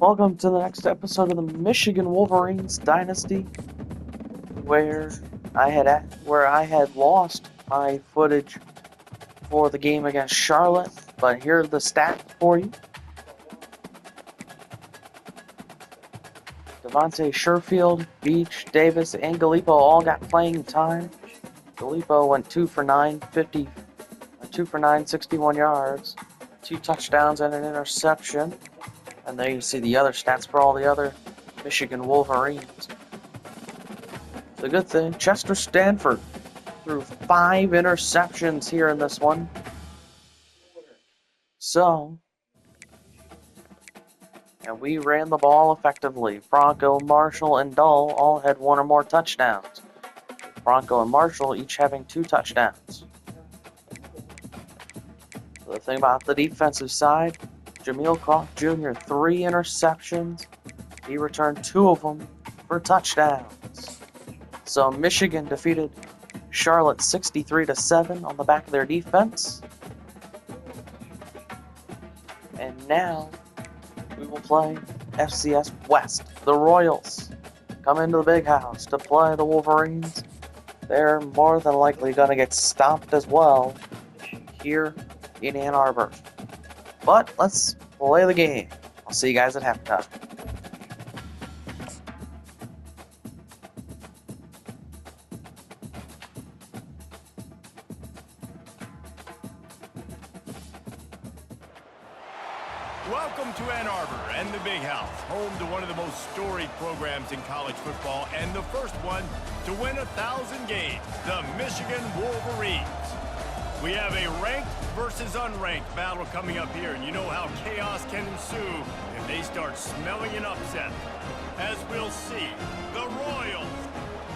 Welcome to the next episode of the Michigan Wolverines Dynasty, where I had lost my footage for the game against Charlotte, but here are the stats for you. Devontae Sherfield, Beach, Davis, and Gallipo all got playing time. Gallipo went 2 for 9, 61 yards, 2 touchdowns and an interception. And there you see the other stats for all the other Michigan Wolverines. The good thing, Chester Stanford threw 5 interceptions here in this one. And we ran the ball effectively. Bronco, Marshall, and Dull all had 1 or more touchdowns. Bronco and Marshall each having 2 touchdowns. The thing about the defensive side, Jameel Croft Jr., 3 interceptions. He returned 2 of them for touchdowns. So Michigan defeated Charlotte 63-7 on the back of their defense. And now we will play FCS West. The Royals come into the big house to play the Wolverines. They're more than likely going to get stomped as well here in Ann Arbor. But let's play the game. I'll see you guys at halftime. Welcome to Ann Arbor and the Big House, home to one of the most storied programs in college football and the first one to win 1,000 games, the Michigan Wolverines. We have a ranked versus unranked battle coming up here, and you know how chaos can ensue if they start smelling an upset. As we'll see, the Royals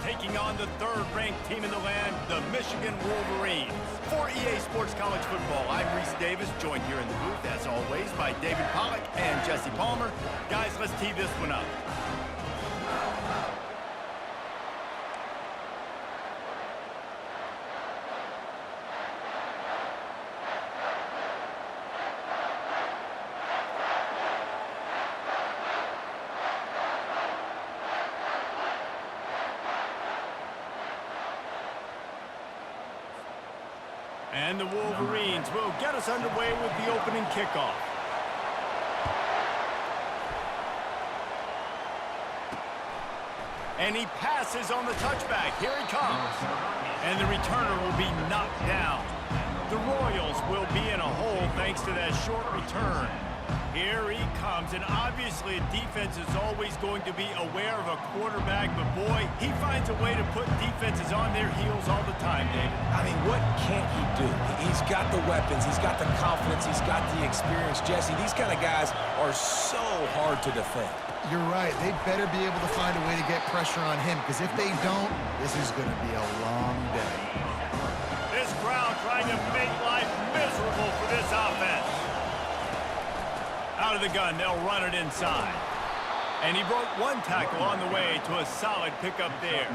taking on the third-ranked team in the land, the Michigan Wolverines. For EA Sports College Football, I'm Reese Davis, joined here in the booth, as always, by David Pollack and Jesse Palmer. Guys, let's tee this one up. And the Wolverines will get us underway with the opening kickoff. And he passes on the touchback. Here he comes. And the returner will be knocked down. The Royals will be in a hole thanks to that short return. Here he comes, and obviously defense is always going to be aware of a quarterback, but boy, he finds a way to put defenses on their heels all the time, David. I mean, what can't he do? He's got the weapons, he's got the confidence, he's got the experience. Jesse, these kind of guys are so hard to defend. You're right. They better be able to find a way to get pressure on him, because if they don't, this is going to be a long day. This crowd trying to make life miserable for this offense. Out of the gun, they'll run it inside. And he broke 1 tackle on the way to a solid pickup there.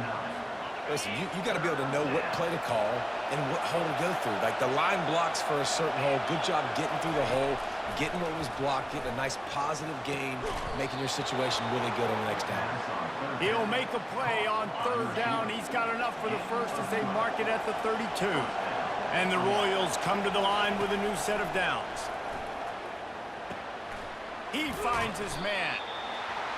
Listen, you got to be able to know what play to call and what hole to go through. Like the line blocks for a certain hole. Good job getting through the hole, getting what was blocked, getting a nice positive gain, making your situation really good on the next down. He'll make a play on 3rd down. He's got enough for the first as they mark it at the 32. And the Royals come to the line with a new set of downs. He finds his man.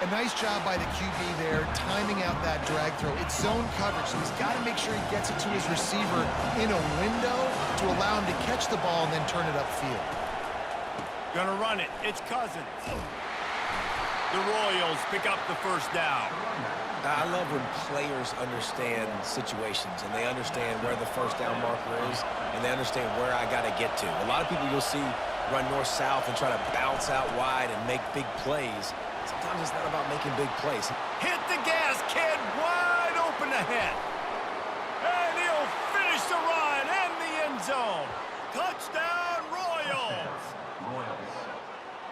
A nice job by the QB there, timing out that drag throw. It's zone coverage, so he's got to make sure he gets it to his receiver in a window to allow him to catch the ball and then turn it upfield. Gonna run it. It's Cousins. The Royals pick up the first down. I love when players understand situations and they understand where the first down marker is and they understand where I got to get to. A lot of people you'll see run north-south and try to bounce out wide and make big plays. Sometimes it's not about making big plays. Hit the gas, kid. Wide open ahead. And he'll finish the run in the end zone. Touchdown, Royals.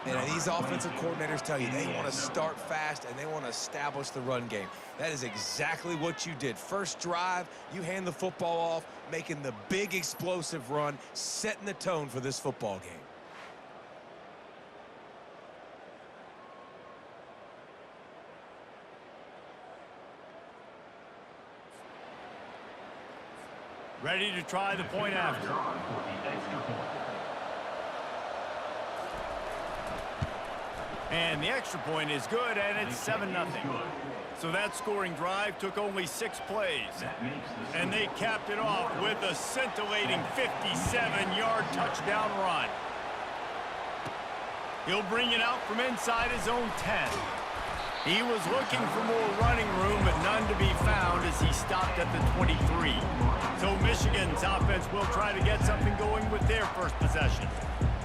And these offensive coordinators tell you they want to start fast and they want to establish the run game. That is exactly what you did. First drive, you hand the football off, making the big explosive run, setting the tone for this football game. Ready to try the point after. And the extra point is good, and it's 7-0. So that scoring drive took only 6 plays. And they capped it off with a scintillating 57-yard touchdown run. He'll bring it out from inside his own 10. He was looking for more running room, but none to be found as he stopped at the 23. So Michigan's offense will try to get something going with their first possession.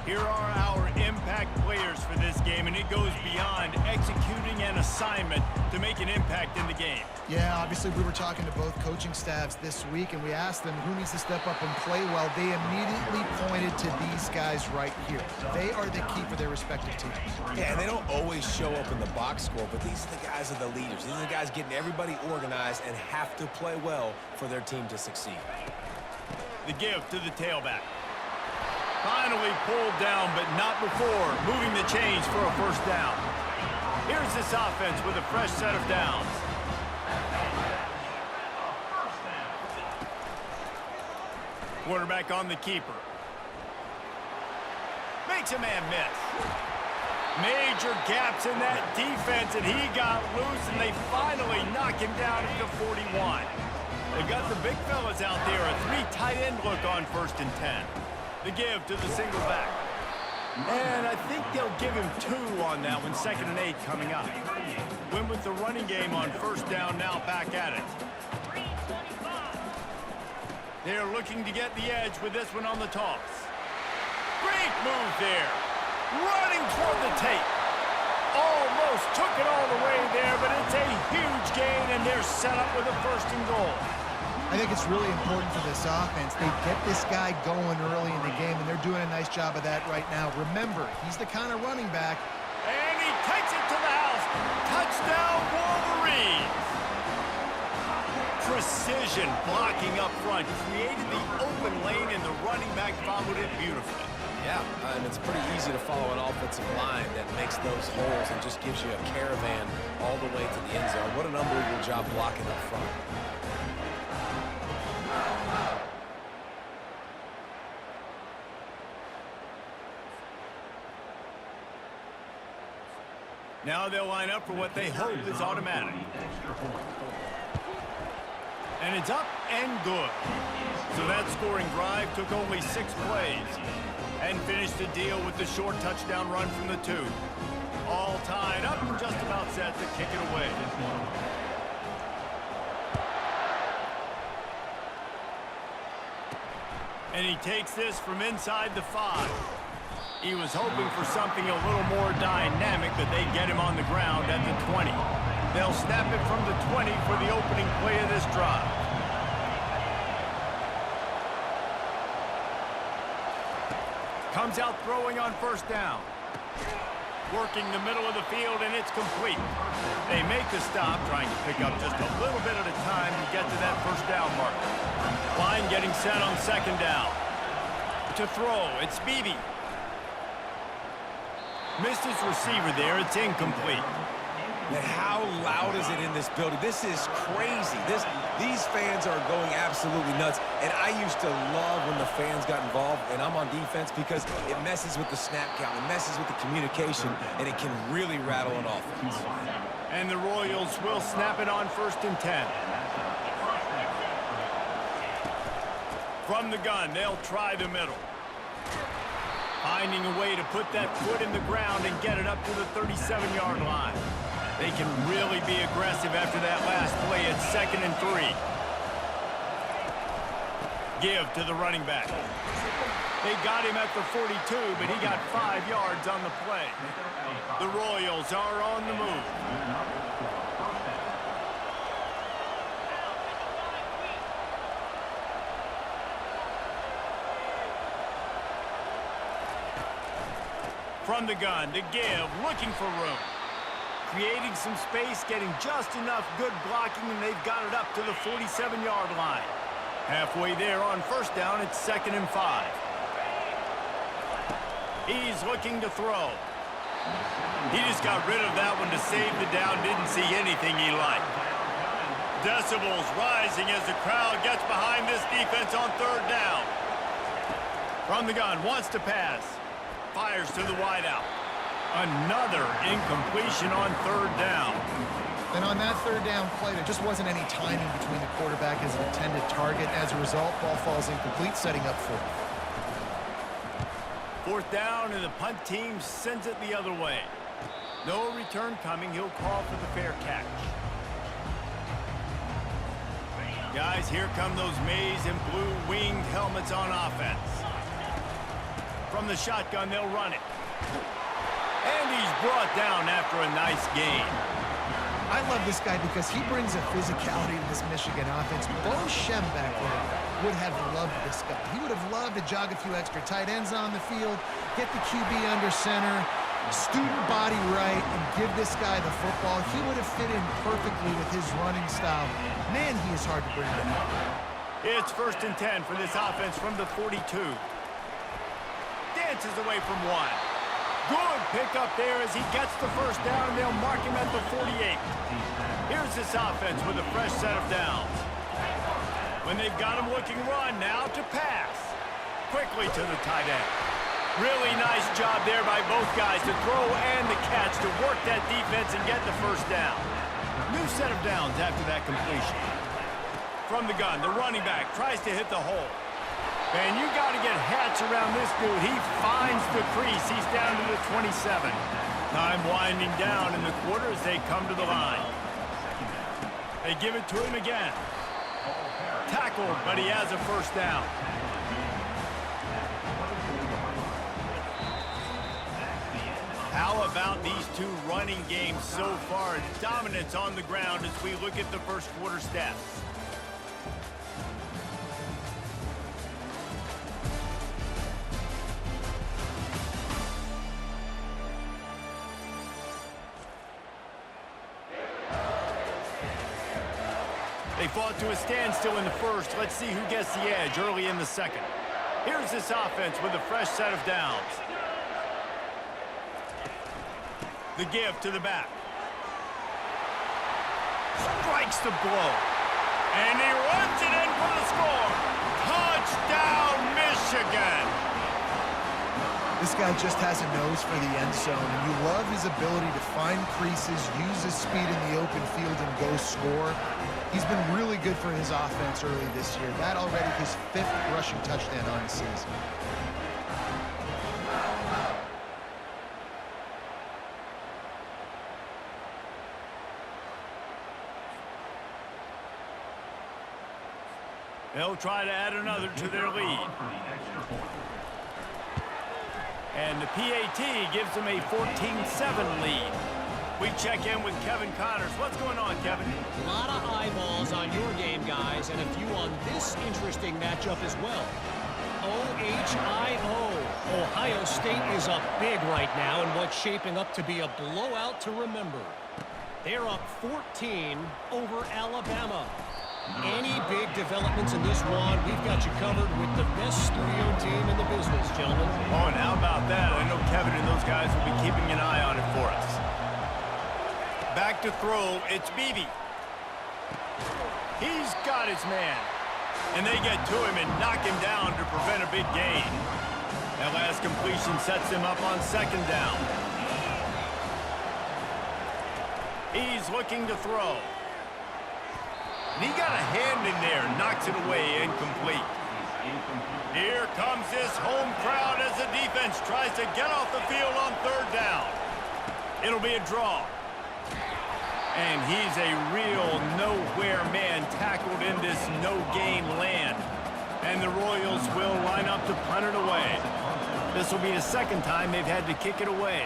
Here are our impact players for this game, and it goes beyond executing an assignment to make an impact in the game. Yeah, obviously we were talking to both coaching staffs this week, and we asked them who needs to step up and play well. They immediately pointed to these guys right here. They are the key for their respective teams. Yeah, and they don't always show up in the box score, but these are the guys that are the leaders. These are the guys getting everybody organized and have to play well for their team to succeed. The give to the tailback. Finally pulled down, but not before moving the chains for a first down. Here's this offense with a fresh set of downs. Quarterback on the keeper. Makes a man miss. Major gaps in that defense, and he got loose, and they finally knock him down at the 41. They've got the big fellas out there, a 3 tight end look on 1st and 10. The give to the single back. And I think they'll give him 2 on that one, 2nd and 8 coming up. Went with the running game on 1st down, now back at it. They're looking to get the edge with this one on the toss. Great move there. Running toward the tape. Almost took it all the way there, but it's a huge gain, and they're set up with a 1st and goal. I think it's really important for this offense. They get this guy going early in the game, and they're doing a nice job of that right now. Remember, he's the kind of running back. And he takes it to the house. Touchdown, Wolverines. Precision blocking up front created the open lane, and the running back followed it beautifully. Yeah, and it's pretty easy to follow an offensive line that makes those holes and just gives you a caravan all the way to the end zone. What an unbelievable job blocking up front. Now they'll line up for what they hope is automatic. And it's up and good. So that scoring drive took only 6 plays and finished the deal with the short touchdown run from the 2. All tied up and just about set to kick it away. And he takes this from inside the 5. He was hoping for something a little more dynamic, but they get him on the ground at the 20. They'll snap it from the 20 for the opening play of this drive. Comes out throwing on 1st down. Working the middle of the field, and it's complete. They make the stop, trying to pick up just a little bit at a time to get to that 1st down marker. Line getting set on 2nd down. To throw, it's Beebe. Missed his receiver there. It's incomplete. Man, how loud is it in this building? This is crazy. These fans are going absolutely nuts. And I used to love when the fans got involved, and I'm on defense, because it messes with the snap count, it messes with the communication, and it can really rattle an offense. And the Royals will snap it on 1st and 10. From the gun, they'll try the middle. Finding a way to put that foot in the ground and get it up to the 37-yard line. They can really be aggressive after that last play at 2nd and 3. Give to the running back. They got him at the 42, but he got 5 yards on the play. The Royals are on the move. From the gun to give, looking for room. Creating some space, getting just enough good blocking, and they've got it up to the 47-yard line. Halfway there on 1st down, it's 2nd and 5. He's looking to throw. He just got rid of that one to save the down, didn't see anything he liked. decibels rising as the crowd gets behind this defense on third down. From the gun, wants to pass. Fires to the wideout. Another incompletion on third down. And on that third down play, there just wasn't any timing between the quarterback and his intended target. As a result, ball falls incomplete, setting up fourth. Fourth down, and the punt team sends it the other way. No return coming. He'll call for the fair catch. Guys, here come those maize and blue winged helmets on offense. From the shotgun, they'll run it. And he's brought down after a nice gain. I love this guy because he brings a physicality to this Michigan offense. Bo Shem back there would have loved this guy. He would have loved to jog a few extra tight ends on the field, get the QB under center, student body right, and give this guy the football. He would have fit in perfectly with his running style. Man, he is hard to bring down. It's 1st and 10 for this offense from the 42. Dances away from one. Good pickup there as he gets the first down, and they'll mark him at the 48. Here's this offense with a fresh set of downs. When they've got him looking run, now to pass. Quickly to the tight end. Really nice job there by both guys to throw and the catch to work that defense and get the first down. New set of downs after that completion. From the gun, the running back tries to hit the hole. And you got to get Hatch around this dude. He finds the crease. He's down to the 27. Time winding down in the quarter as they come to the line. They give it to him again. Tackled, but he has a first down. How about these two running games so far? Dominance on the ground as we look at the first quarter stats. They fought to a standstill in the first. Let's see who gets the edge early in the second. Here's this offense with a fresh set of downs. The give to the back. Strikes the blow. And he runs it in for the score. Touchdown, Michigan. This guy just has a nose for the end zone, and you love his ability to find creases, use his speed in the open field, and go score. He's been really good for his offense early this year. That already his 5th rushing touchdown on the season. They'll try to add another to their lead. And the PAT gives them a 14-7 lead. We check in with Kevin Connors. What's going on, Kevin? A lot of eyeballs on your game, guys, and a few on this interesting matchup as well. OHIO. Ohio State is up big right now in what's shaping up to be a blowout to remember. They're up 14 over Alabama. Any big developments in this one, we've got you covered with the best studio team in the business, gentlemen. Oh, and how about that? I know Kevin and those guys will be keeping an eye on it for us. Back to throw, it's Beebe. He's got his man. And they get to him and knock him down to prevent a big gain. That last completion sets him up on second down. He's looking to throw. And he got a hand in there, knocks it away, incomplete. Here comes this home crowd as the defense tries to get off the field on third down. It'll be a draw. And he's a real nowhere man tackled in this no-gain land. And the Royals will line up to punt it away. This will be the second time they've had to kick it away.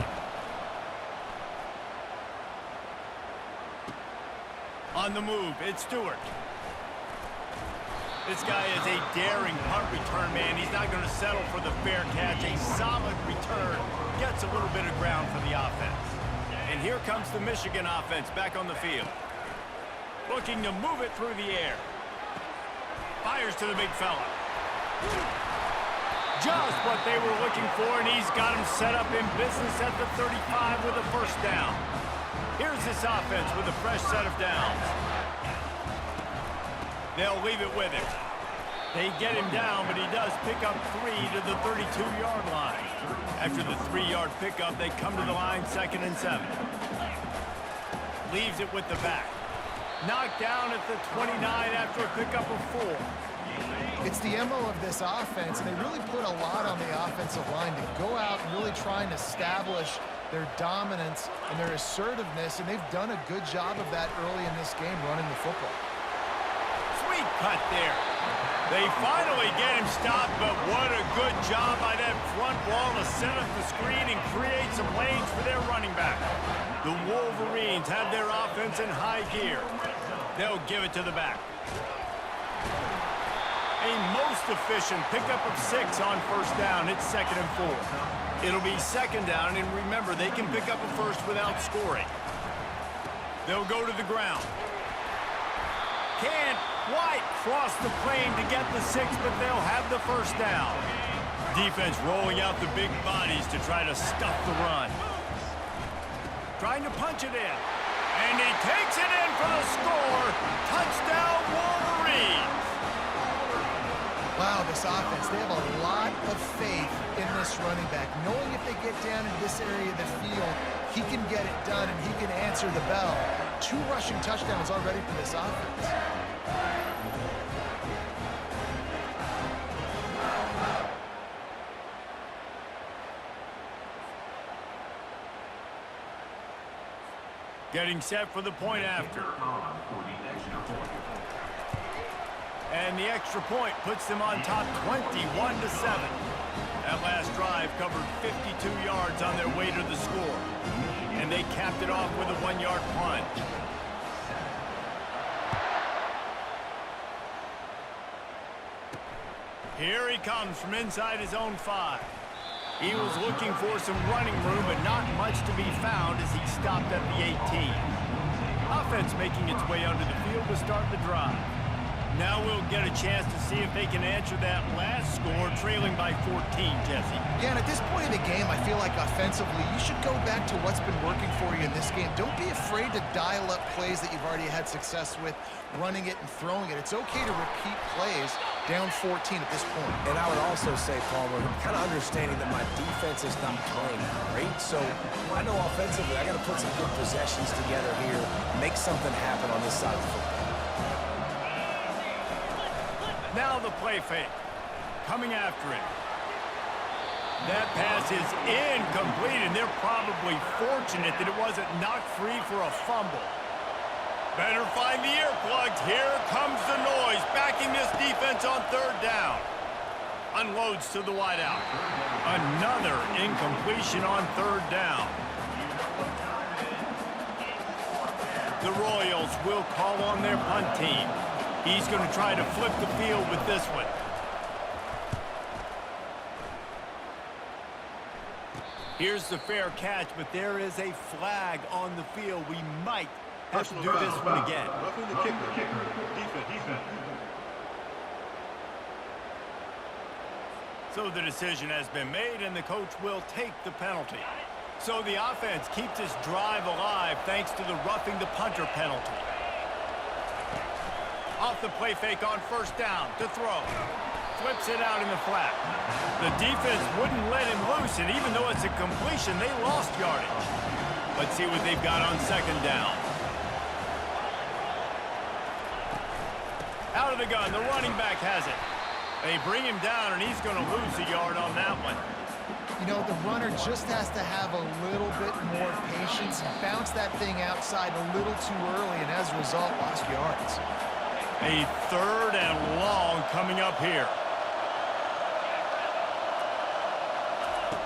On the move, it's Stewart. This guy is a daring punt return man. He's not going to settle for the fair catch. A solid return. Gets a little bit of ground for the offense. And here comes the Michigan offense back on the field. Looking to move it through the air. Fires to the big fella. Just what they were looking for, and he's got him set up in business at the 35 with a first down. Here's this offense with a fresh set of downs. They'll leave it with him. They get him down, but he does pick up 3 to the 32-yard line. After the 3-yard pickup, they come to the line 2nd and 7. Leaves it with the back. Knocked down at the 29 after a pickup of 4. It's the MO of this offense, and they really put a lot on the offensive line to go out and really try and establish their dominance and their assertiveness, and they've done a good job of that early in this game running the football. Sweet cut there. They finally get him stopped, but what a good job by that front wall to set up the screen and create some lanes for their running back. The Wolverines have their offense in high gear. They'll give it to the back. A most efficient pickup of 6 on first down. It's 2nd and 4. It'll be 2nd down, and remember, they can pick up a first without scoring. They'll go to the ground. Can't quite cross the plane to get the 6, but they'll have the first down. Defense rolling out the big bodies to try to stuff the run. Trying to punch it in. And he takes it in for the score. Touchdown, Wolverines. Wow, this offense, they have a lot of faith in this running back, knowing if they get down in this area of the field, he can get it done and he can answer the bell. 2 rushing touchdowns already for this offense. Getting set for the point after. And the extra point puts them on top 21-7. That last drive covered 52 yards on their way to the score. And they capped it off with a 1-yard plunge. Here he comes from inside his own 5. He was looking for some running room, but not much to be found as he stopped at the 18. Offense making its way onto the field to start the drive. Now we'll get a chance to see if they can answer that last score, trailing by 14, Jesse. Yeah, and at this point in the game, I feel like offensively, you should go back to what's been working for you in this game. Don't be afraid to dial up plays that you've already had success with, running it and throwing it. It's okay to repeat plays down 14 at this point. And I would also say, Palmer, kind of understanding that my defense is not playing great, so I know offensively I got to put some good possessions together here, make something happen on this side of the football. Now the play fake. Coming after it. That pass is incomplete, and they're probably fortunate that it wasn't knocked free for a fumble. Better find the earplugs. Here comes the noise, backing this defense on 3rd down. Unloads to the wideout. Another incompletion on 3rd down. The Royals will call on their punt team. He's going to try to flip the field with this one. Here's the fair catch, but there is a flag on the field. We might have to do this one again. Roughing the kicker. Defense. So the decision has been made, and the coach will take the penalty. So the offense keeps this drive alive thanks to the roughing the punter penalty. Off the play fake on 1st down to throw. Flips it out in the flat. The defense wouldn't let him loose, and even though it's a completion, they lost yardage. Let's see what they've got on 2nd down. Out of the gun, the running back has it. They bring him down, and he's going to lose a yard on that one. You know, the runner just has to have a little bit more patience and bounce that thing outside a little too early, and as a result, lost yards. A 3rd and long coming up here.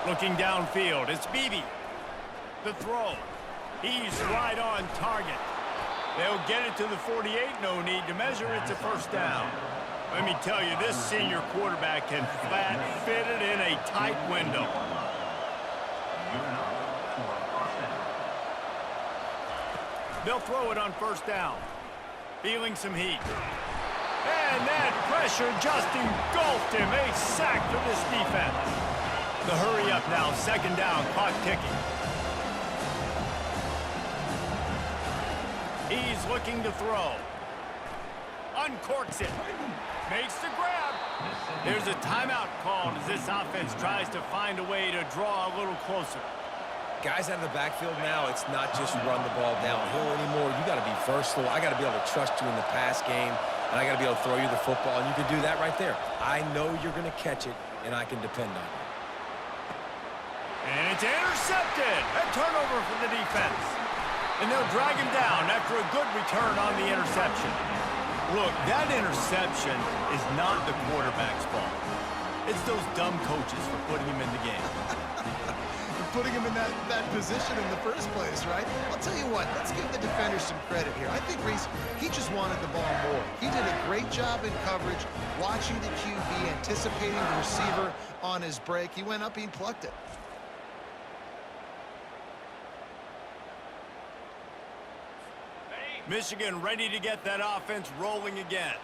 Looking downfield, it's Beebe. The throw. He's right on target. They'll get it to the 48, no need to measure. It's a 1st down. Let me tell you, this senior quarterback can flat fit it in a tight window. They'll throw it on 1st down. Feeling some heat. And that pressure just engulfed him. A sack for this defense. The hurry up now, 2nd down, clock ticking. He's looking to throw. uncorks it. Makes the grab. There's a timeout called as this offense tries to find a way to draw a little closer. Guys out of the backfield now, it's not just run the ball downhill anymore. You got to be versatile. I got to be able to trust you in the pass game, and I got to be able to throw you the football, and you can do that right there. I know you're going to catch it, and I can depend on it. And it's intercepted. A turnover for the defense. And they'll drag him down after a good return on the interception. Look, that interception is not the quarterback's fault. It's those dumb coaches for putting him in the game. Putting him in that position in the first place, right? I'll tell you what, let's give the defender some credit here. I think Reese, he just wanted the ball more. He did a great job in coverage, watching the QB, anticipating the receiver on his break. He went up and plucked it. Michigan ready to get that offense rolling again.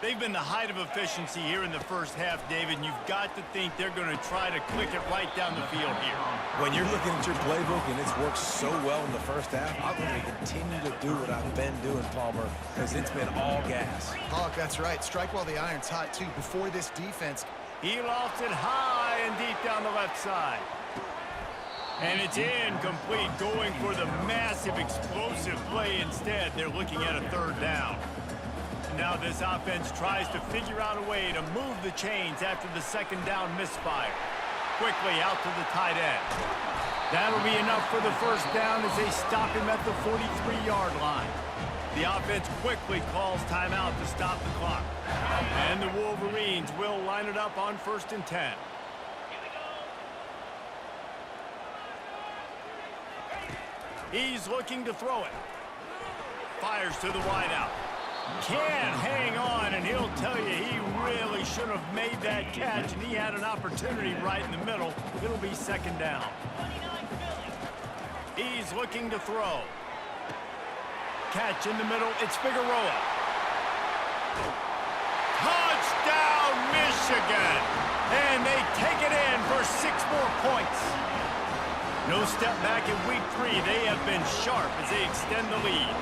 They've been the height of efficiency here in the first half, David, and you've got to think they're going to try to click it right down the field here. When you're looking at your playbook and it's worked so well in the first half, I'm going to continue to do what I've been doing, Palmer, because it's been all gas. Oh, that's right. Strike while the iron's hot, too, before this defense. He lost it high and deep down the left side. And it's incomplete, going for the massive explosive play instead. They're looking at a third down. Now this offense tries to figure out a way to move the chains after the second down misfire. Quickly out to the tight end. That'll be enough for the first down as they stop him at the 43-yard line. The offense quickly calls timeout to stop the clock. And the Wolverines will line it up on 1st and 10. He's looking to throw it. Fires to the wideout. Can't hang on, and he'll tell you he really should have made that catch, and he had an opportunity right in the middle. It'll be second down. He's looking to throw. Catch in the middle. It's Figueroa. Touchdown, Michigan! And they take it in for 6 more points. No step back in week 3. They have been sharp as they extend the lead.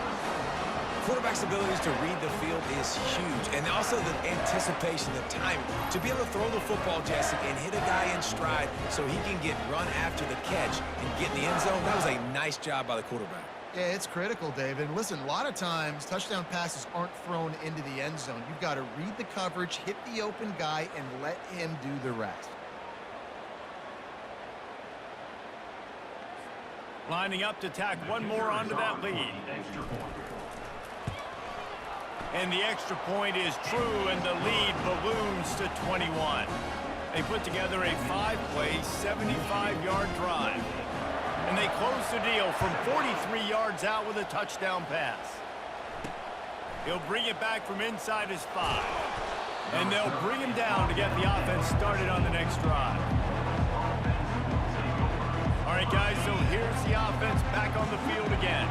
Quarterback's abilities to read the field is huge, and also the anticipation, the timing. To be able to throw the football, Jesse, and hit a guy in stride so he can get run after the catch and get in the end zone, that was a nice job by the quarterback. Yeah, it's critical, David. Listen, a lot of times touchdown passes aren't thrown into the end zone. You've got to read the coverage, hit the open guy, and let him do the rest. Lining up to tack one more onto that lead. And the extra point is true, and the lead balloons to 21. They put together a 5-play, 75-yard drive. And they close the deal from 43 yards out with a touchdown pass. He'll bring it back from inside his 5. And they'll bring him down to get the offense started on the next drive. All right, guys, so here's the offense back on the field again.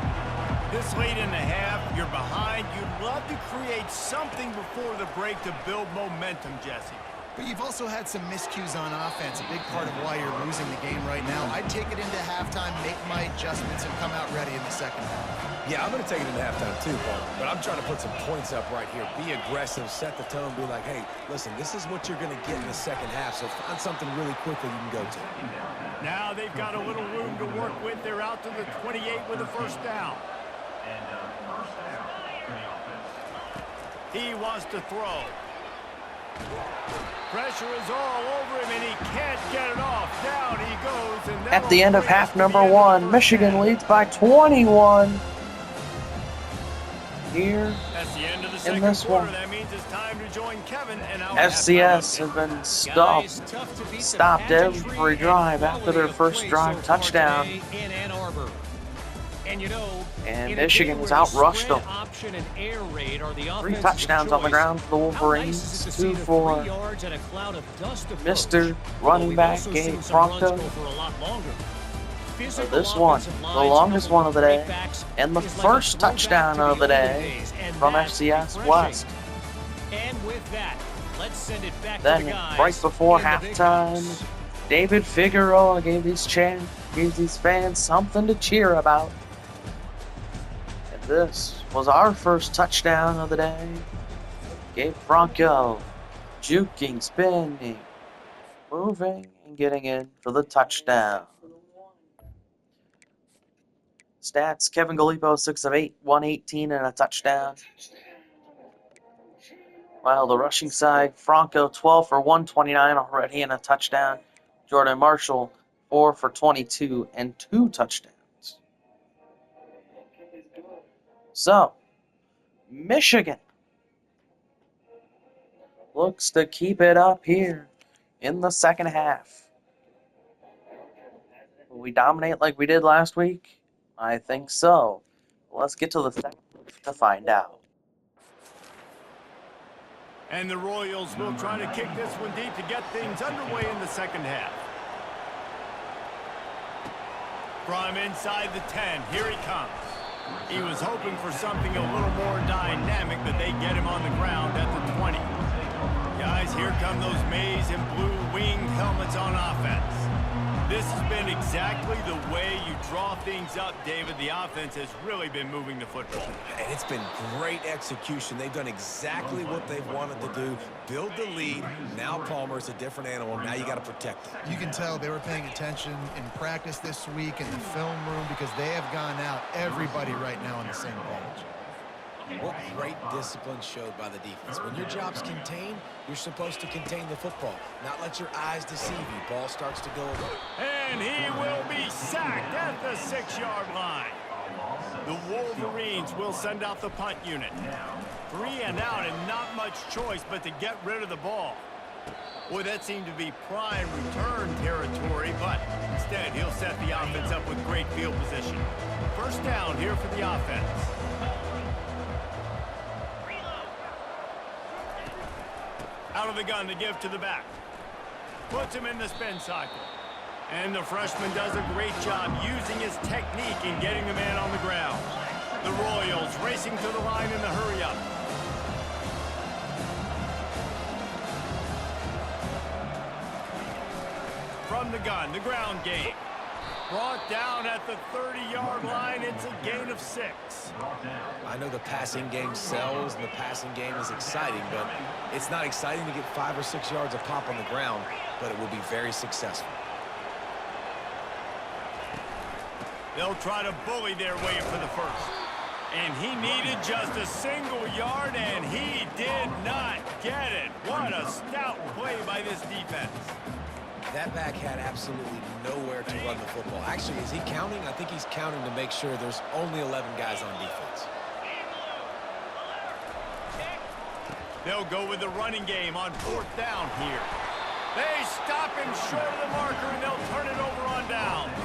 This late in the half, you're behind. You'd love to create something before the break to build momentum, Jesse. But you've also had some miscues on offense, a big part of why you're losing the game right now. I'd take it into halftime, make my adjustments, and come out ready in the second half. Yeah, I'm going to take it into halftime too, Paul. But I'm trying to put some points up right here. Be aggressive, set the tone, be like, hey, listen, this is what you're going to get in the second half, so find something really quickly you can go to. Now they've got a little room to work with. They're out to the 28 with a first down. He wants to throw. Pressure is all over him, and he can't get it off. Down he goes. And at the end of half number 1, Michigan leads by 21. Here That's the end of the in second this quarter. one, That means it's time to join Kevin and our FCS halftime has been stopped every drive after their first drive touchdown. In Ann Arbor. And you know, And Michigan has outrushed them. 3 touchdowns on the ground for the Wolverines, 2 for Mr. Running Back Gabe Proctor. So this one, the longest one of the day, and the first touchdown of the day from FCS West. And with that, let's send it back Then, to the guys right before in the big halftime, house. David Figueroa gave these fans something to cheer about. And this was our first touchdown of the day Gabe Bronco, juking, spinning, moving, and getting in for the touchdown. Stats, Kevin Gallipo, 6 of 8, 118 and a touchdown. While the rushing side, Franco, 12 for 129 already and a touchdown. Jordan Marshall, 4 for 22 and 2 touchdowns. So, Michigan looks to keep it up here in the second half. Will we dominate like we did last week? I think so. Let's get to the second to find out. And the Royals will try to kick this one deep to get things underway in the second half. From inside the 10, here he comes. He was hoping for something a little more dynamic, but they get him on the ground at the 20. Guys, here come those maize and blue winged helmets on offense. This has been exactly the way you draw things up, David. The offense has really been moving the football. And it's been great execution. They've done exactly what they've wanted to do. Build the lead. Now Palmer's a different animal. Now you got to protect him. You can tell they were paying attention in practice this week in the film room because they have gone out, everybody right now on the same page. What great discipline showed by the defense. When your job's contained, you're supposed to contain the football, not let your eyes deceive you. Ball starts to go away. And he will be sacked at the 6-yard line. The Wolverines will send out the punt unit. 3 and out and not much choice but to get rid of the ball. Boy, that seemed to be prime return territory, but instead he'll set the offense up with great field position. First down here for the offense. Out of the gun to give to the back. Puts him in the spin cycle. And the freshman does a great job using his technique in getting the man on the ground. The Royals racing to the line in the hurry-up. From the gun, the ground game. Brought down at the 30-yard line. It's a gain of 6. I know the passing game sells and the passing game is exciting, but it's not exciting to get 5 or 6 yards a pop on the ground, but it will be very successful. They'll try to bully their way for the first. And he needed just a single yard, and he did not get it. What a stout play by this defense. That back had absolutely nowhere to run the football. Actually, is he counting? I think he's counting to make sure there's only 11 guys on defense. They'll go with the running game on 4th down here. They stop him short of the marker, and they'll turn it over on downs.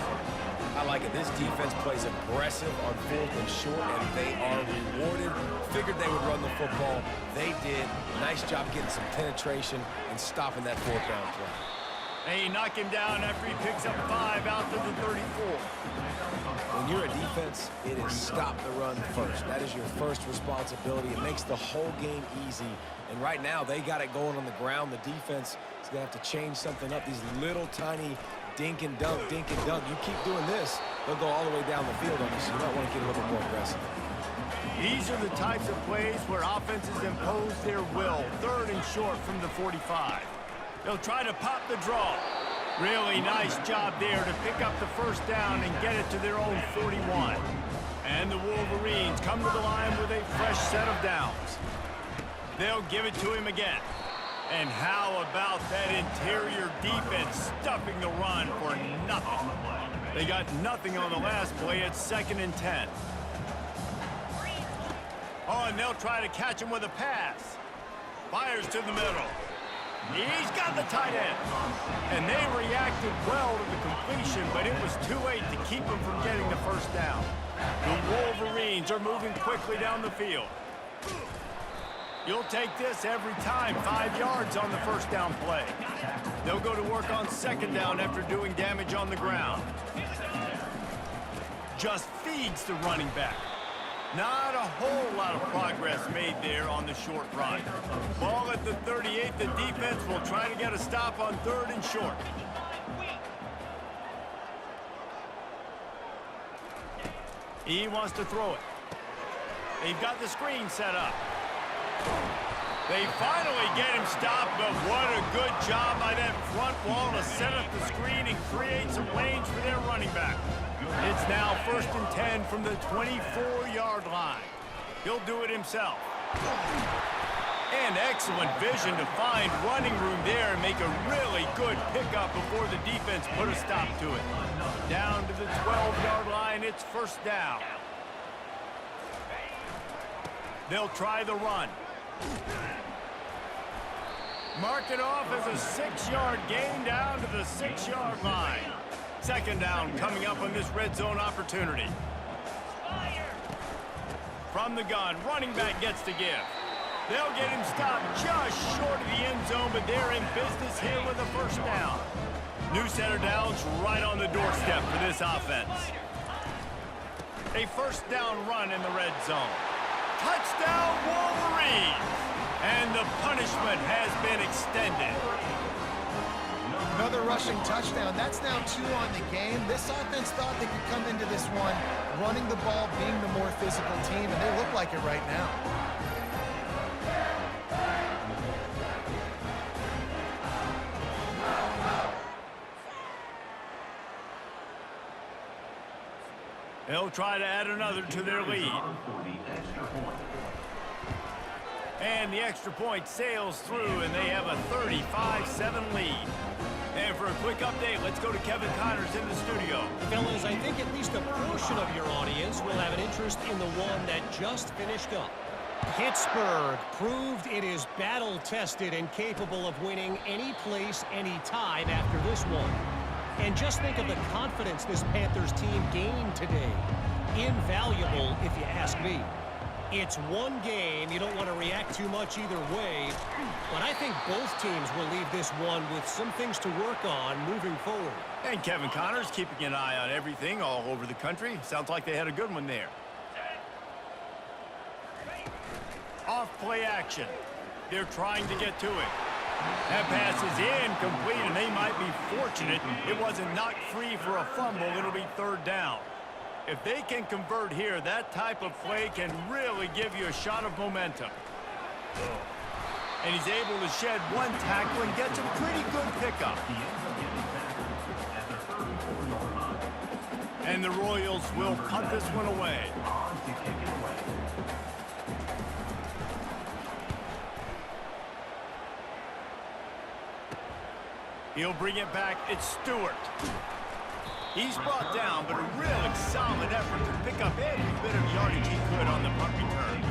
I like it. This defense plays aggressive on 4th and short, and they are rewarded. Figured they would run the football. They did. Nice job getting some penetration and stopping that 4th down play. They knock him down after he picks up 5 out to the 34. When you're a defense, it is stop the run first. That is your first responsibility. It makes the whole game easy. And right now, they got it going on the ground. The defense is going to have to change something up. These little tiny dink and dunk, dink and dunk. You keep doing this, they'll go all the way down the field on you, so you might want to get a little bit more aggressive. These are the types of plays where offenses impose their will. 3rd and short from the 45. They'll try to pop the draw. Really nice job there to pick up the first down and get it to their own 41. And the Wolverines come to the line with a fresh set of downs. They'll give it to him again. And how about that interior defense stuffing the run for nothing? They got nothing on the last play. It's 2nd and 10. Oh, and they'll try to catch him with a pass. Fires to the middle. He's got the tight end. And they reacted well to the completion, but it was too late to keep him from getting the first down. The Wolverines are moving quickly down the field. You'll take this every time. 5 yards on the first down play. They'll go to work on 2nd down after doing damage on the ground. Just feeds the running back. Not a whole lot of progress made there on the short run. Ball at the 38. The defense will try to get a stop on 3rd and short. He wants to throw it. They've got the screen set up. They finally get him stopped, but what a good job by that front wall to set up the screen and create some lanes for their running back. It's now 1st and 10 from the 24-yard line. He'll do it himself. And excellent vision to find running room there and make a really good pickup before the defense put a stop to it. Down to the 12-yard line, it's 1st down. They'll try the run. Mark it off as a 6-yard gain down to the 6-yard line. 2nd down coming up on this red zone opportunity. From the gun, running back gets to give. They'll get him stopped just short of the end zone, but they're in business here with a 1st down. New set of downs right on the doorstep for this offense. A 1st down run in the red zone. Touchdown Wolverines! And the punishment has been extended. Another rushing touchdown. That's now 2 on the game. This offense thought they could come into this one running the ball, being the more physical team, and they look like it right now. They'll try to add another to their lead. And the extra point sails through, and they have a 35-7 lead. And for a quick update, let's go to Kevin Connors in the studio. Fellas, I think at least a portion of your audience will have an interest in the one that just finished up. Pittsburgh proved it is battle-tested and capable of winning any place, any time after this one. And just think of the confidence this Panthers team gained today. Invaluable, if you ask me. It's one game. You don't want to react too much either way. But I think both teams will leave this one with some things to work on moving forward. And Kevin Connors keeping an eye on everything all over the country. Sounds like they had a good one there. Off play action. They're trying to get to it. That pass is incomplete, and they might be fortunate it wasn't knocked free for a fumble. It'll be 3rd down. If they can convert here, that type of play can really give you a shot of momentum. And he's able to shed one tackle and gets a pretty good pickup. And the Royals will punt this one away. He'll bring it back. It's Stewart. He's brought down, but a really solid effort to pick up every bit of yardage he could on the punt return.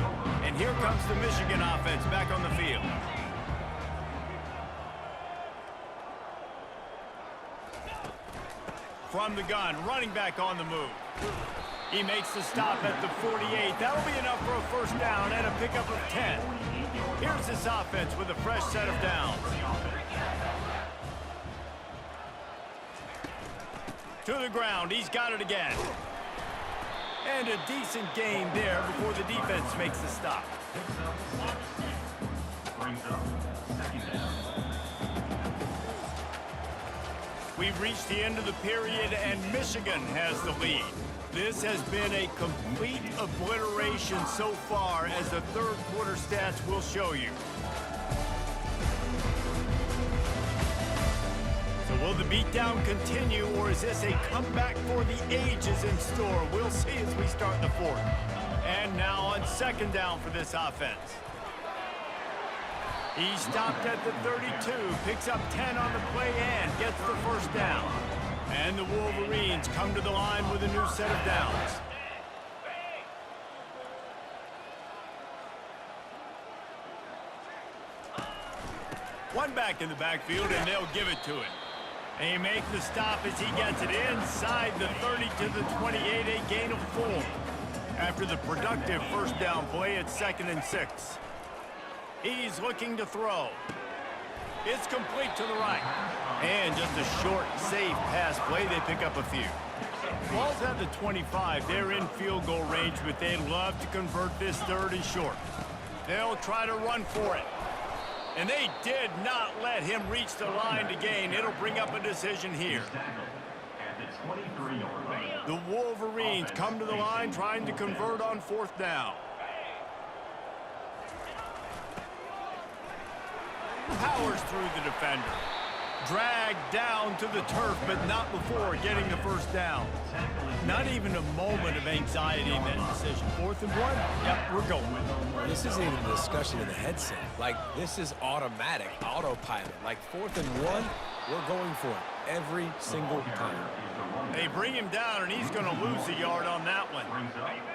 And here comes the Michigan offense back on the field. From the gun, running back on the move. He makes the stop at the 48. That'll be enough for a 1st down and a pickup of 10. Here's this offense with a fresh set of downs. To the ground, he's got it again. And a decent gain there before the defense makes the stop. We've reached the end of the period, and Michigan has the lead. This has been a complete obliteration so far, as the 3rd quarter stats will show you. So will the beatdown continue, or is this a comeback for the ages in store? We'll see as we start the 4th. And now on 2nd down for this offense. He stopped at the 32, picks up 10 on the play and gets the 1st down. And the Wolverines come to the line with a new set of downs. One back in the backfield, and they'll give it to him. And he makes the stop as he gets it inside the 30 to the 28, a gain of 4. After the productive 1st down play, it's 2nd and 6. He's looking to throw. It's complete to the right. And just a short, safe pass play. They pick up a few. Ball's at the 25. They're in field goal range, but they'd love to convert this 3rd and short. They'll try to run for it. And they did not let him reach the line to gain. It'll bring up a decision here. The Wolverines come to the line trying to convert on 4th down. Powers through the defender. Dragged down to the turf, but not before getting the first down. Not even a moment of anxiety in that decision. 4th and 1, yep, we're going. This isn't even a discussion in the headset. Like, this is automatic, autopilot. Like, 4th and 1, we're going for it every single time. They bring him down, and he's going to lose a yard on that one.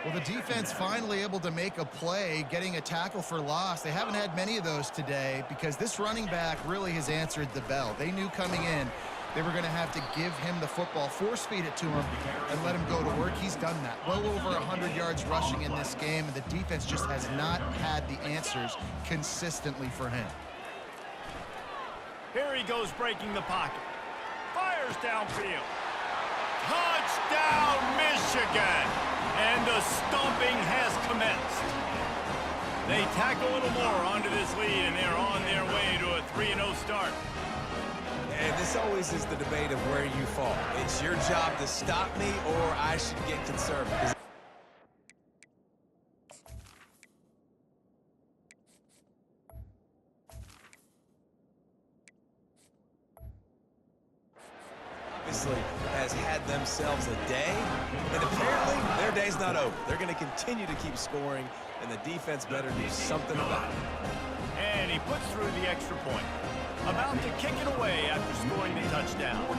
Well, the defense finally able to make a play, getting a tackle for loss. They haven't had many of those today because this running back really has answered the bell. They knew coming in they were going to have to give him the football, force-feed it to him, and let him go to work. He's done that. Well over 100 yards rushing in this game, and the defense just has not had the answers consistently for him. Here he goes breaking the pocket. Fires downfield. Touchdown, Michigan! And the stomping has commenced. They tack a little more onto this lead, and they're on their way to a 3-0 start. And this always is the debate of where you fall. It's your job to stop me, or I should get conservative. Obviously has had themselves a day, and apparently their day's not over. They're going to continue to keep scoring, and the defense better do something about it. And he puts through the extra point. About to kick it away after scoring the touchdown.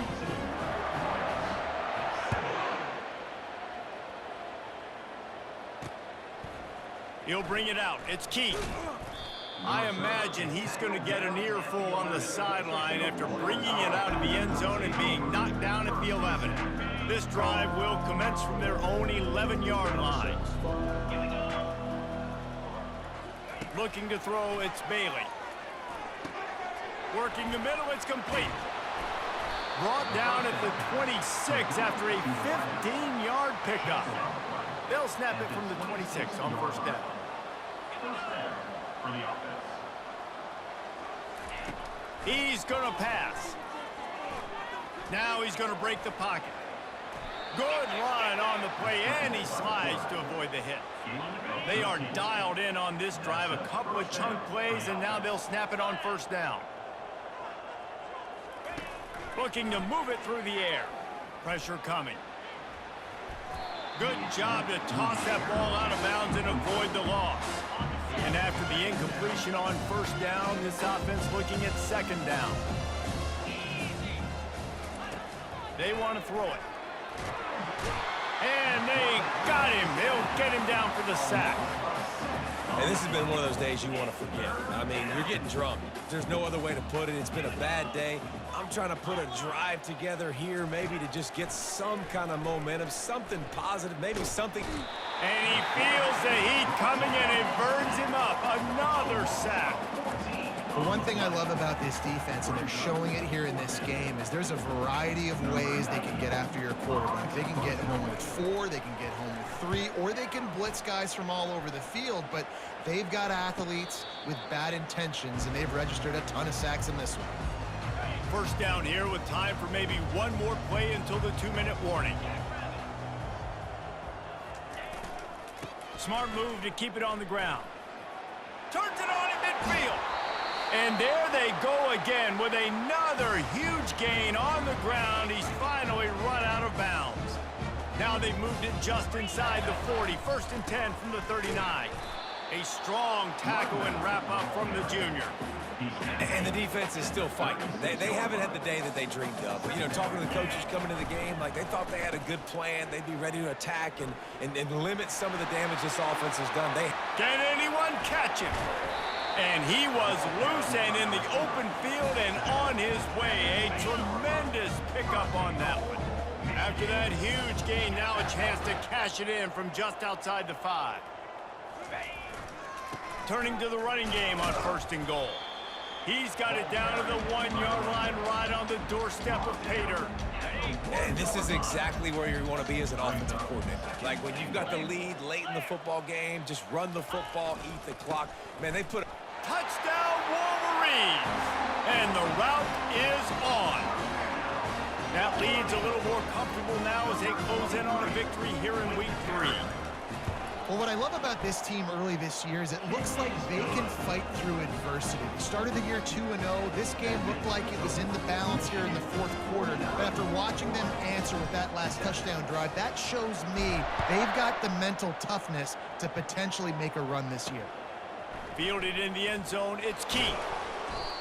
He'll bring it out. It's Keith. I imagine he's going to get an earful on the sideline after bringing it out of the end zone and being knocked down at the 11. This drive will commence from their own 11-yard line. Looking to throw, it's Bailey. Working the middle, it's complete. Brought down at the 26 after a 15-yard pickup. They'll snap it from the 26 on first down. He's going to pass. Now he's going to break the pocket. Good run on the play, and he slides to avoid the hit. They are dialed in on this drive, a couple of chunk plays, and now they'll snap it on first down. Looking to move it through the air. Pressure coming. Good job to toss that ball out of bounds and avoid the loss. And after the incompletion on first down, this offense looking at second down. They want to throw it. And they got him. They'll get him down for the sack. And this has been one of those days you want to forget. I mean, you're getting drunk. There's no other way to put it. It's been a bad day. I'm trying to put a drive together here, maybe to just get some kind of momentum, something positive, maybe something. And he feels the heat coming, and it burns him up. Another sack. The one thing I love about this defense, and they're showing it here in this game, is there's a variety of ways they can get after your quarterback. They can get home with 4, they can get home with 3, or they can blitz guys from all over the field, but they've got athletes with bad intentions, and they've registered a ton of sacks in this one. First down here with time for maybe one more play until the 2-minute warning. Smart move to keep it on the ground. Turns it on in midfield. And there they go again with another huge gain on the ground. He's finally run out of bounds. Now they've moved it just inside the 40. 1st and 10 from the 39. A strong tackle and wrap-up from the junior. And the defense is still fighting. They haven't had the day that they dreamed of. You know, talking to the coaches coming to the game, like they thought they had a good plan. They'd be ready to attack and limit some of the damage this offense has done. Can anyone catch him? And he was loose and in the open field and on his way. A tremendous pickup on that one. After that huge gain, now a chance to cash it in from just outside the 5. Turning to the running game on 1st and goal. He's got it down to the 1-yard line right on the doorstep of Pater. And this is exactly where you want to be as an offensive coordinator. Like when you've got the lead late in the football game, just run the football, eat the clock. Man, they put touchdown Wolverines! And the route is on. That lead's a little more comfortable now as they close in on a victory here in week 3. Well, what I love about this team early this year is it looks like they can fight through adversity. They started the year 2-0. This game looked like it was in the balance here in the fourth quarter. But after watching them answer with that last touchdown drive, that shows me they've got the mental toughness to potentially make a run this year. Fielded in the end zone, it's key.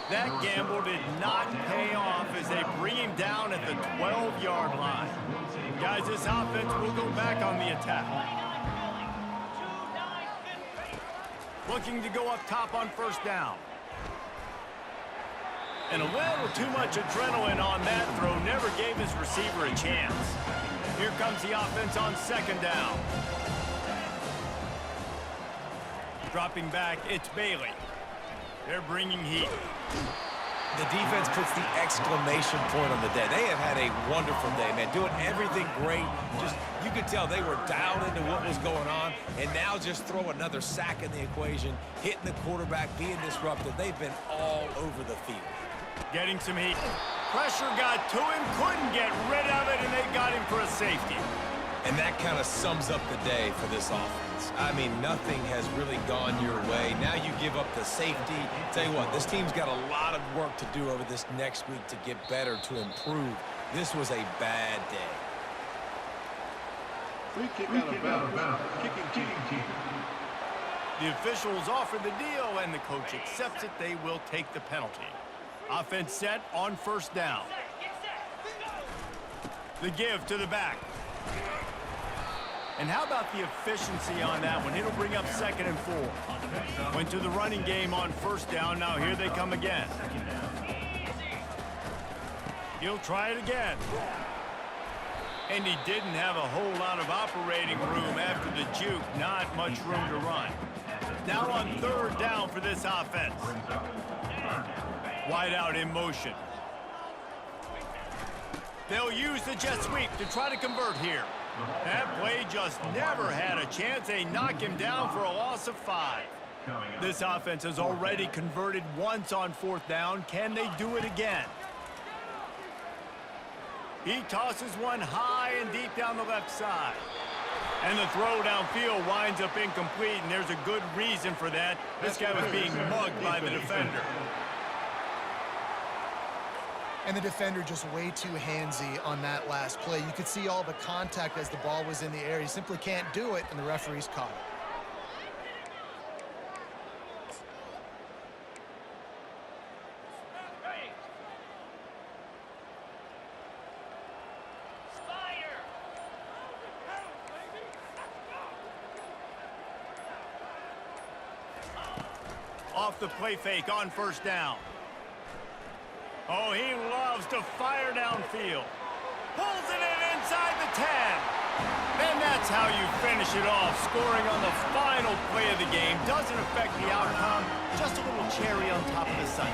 That gamble did not pay off as they bring him down at the 12-yard line. Guys, this offense will go back on the attack. Looking to go up top on first down. And a little too much adrenaline on that throw never gave his receiver a chance. Here comes the offense on second down. Dropping back, it's Bailey. They're bringing heat. The defense puts the exclamation point on the day. They have had a wonderful day, man. Doing everything great. Just, you could tell they were dialed into what was going on. And now just throw another sack in the equation, hitting the quarterback, being disruptive. They've been all over the field. Getting some heat. Pressure got to him, couldn't get rid of it, and they got him for a safety. And that kind of sums up the day for this offense. I mean, nothing has really gone your way. Now you give up the safety. Tell you what, this team's got a lot of work to do over this next week to get better, to improve. This was a bad day. Free kick out of bounds. Kicking team. The officials offer the deal, and the coach accepts it. They will take the penalty. Offense set on first down. The give to the back. And how about the efficiency on that one? It'll bring up 2nd and 4. Went to the running game on first down. Now here they come again. He'll try it again. And he didn't have a whole lot of operating room after the juke. Not much room to run. Now on third down for this offense. Wide out in motion. They'll use the jet sweep to try to convert here. That play just never had a chance. They knock him down for a loss of 5. This offense has already converted once on fourth down. Can they do it again? He tosses one high and deep down the left side. And the throw downfield winds up incomplete, and there's a good reason for that. This guy was being mugged by the defender. And the defender just way too handsy on that last play. You could see all the contact as the ball was in the air. He simply can't do it, and the referee's caught it. Off the play fake on first down. Oh, he loves to fire downfield. Pulls it in inside the 10. And that's how you finish it off. Scoring on the final play of the game doesn't affect the outcome. Just a little cherry on top of the sundae.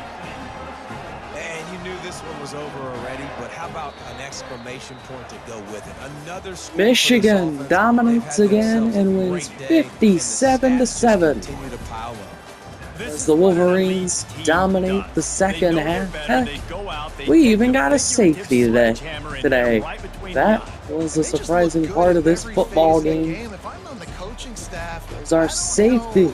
And you knew this one was over already, but how about an exclamation point to go with it? Another score. Michigan dominates again and wins 57-7. Continue to pile up. As the Wolverines dominate the second half. Heck, we even got a safety today. That was a surprising part of this football game. It's our safety.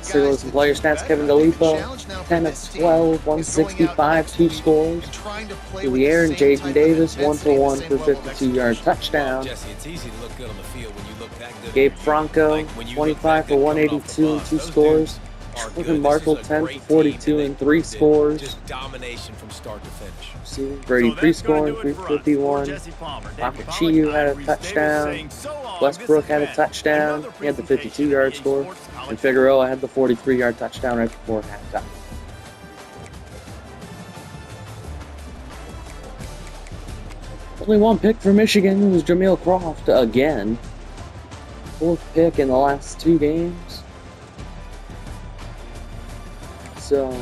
So those player stats: Kevin DeLipo, 10 of 12, 165, 2 scores. Through the air, and Jaden Davis, 1-for-1 for 52-yard touchdown. Gabe Franco, 25 for 182 and 2 scores. Jordan Markle, 10 for 42 and 3 scores. Just domination from start to finish. Brady Prescorn, 351. Akachiyu had a touchdown. Westbrook had a touchdown. He had the 52-yard score. And Figueroa had the 43-yard touchdown right before halftime. Only one pick for Michigan. It was Jameel Croft again. 4th pick in the last 2 games. So,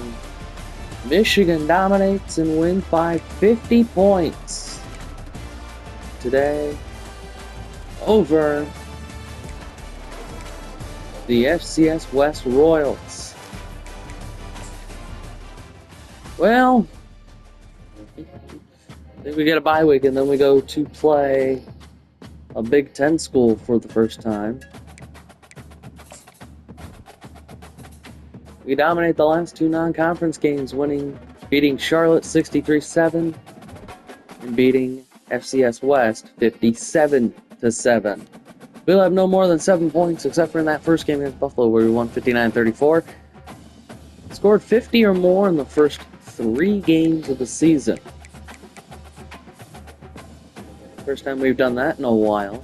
Michigan dominates and wins by 50 points today over the FCS West Royals. Well, then we get a bye week, and then we go to play a Big Ten school for the first time. We dominate the last two non-conference games, beating Charlotte 63-7 and beating FCS West 57-7. We'll have no more than 7 points, except for in that first game against Buffalo where we won 59-34. Scored 50 or more in the first 3 games of the season. First time we've done that in a while.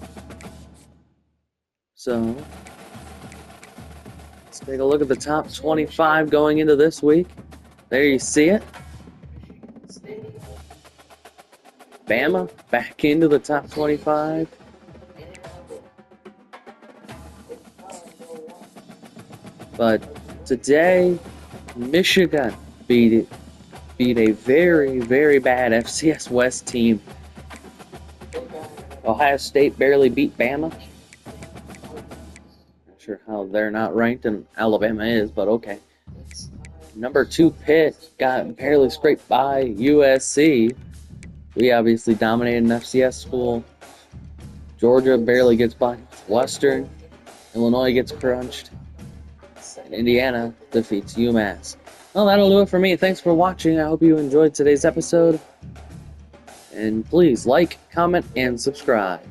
So, let's take a look at the top 25 going into this week. There you see it. Bama back into the top 25. But today, Michigan beat a very, very bad FCS West team. Ohio State barely beat Bama. Not sure how they're not ranked and Alabama is, but okay. Number 2 Pitt got barely scraped by USC. We obviously dominated an FCS school. Georgia barely gets by Western. Illinois gets crunched. And Indiana defeats UMass. Well, that'll do it for me. Thanks for watching. I hope you enjoyed today's episode. And please like, comment, and subscribe.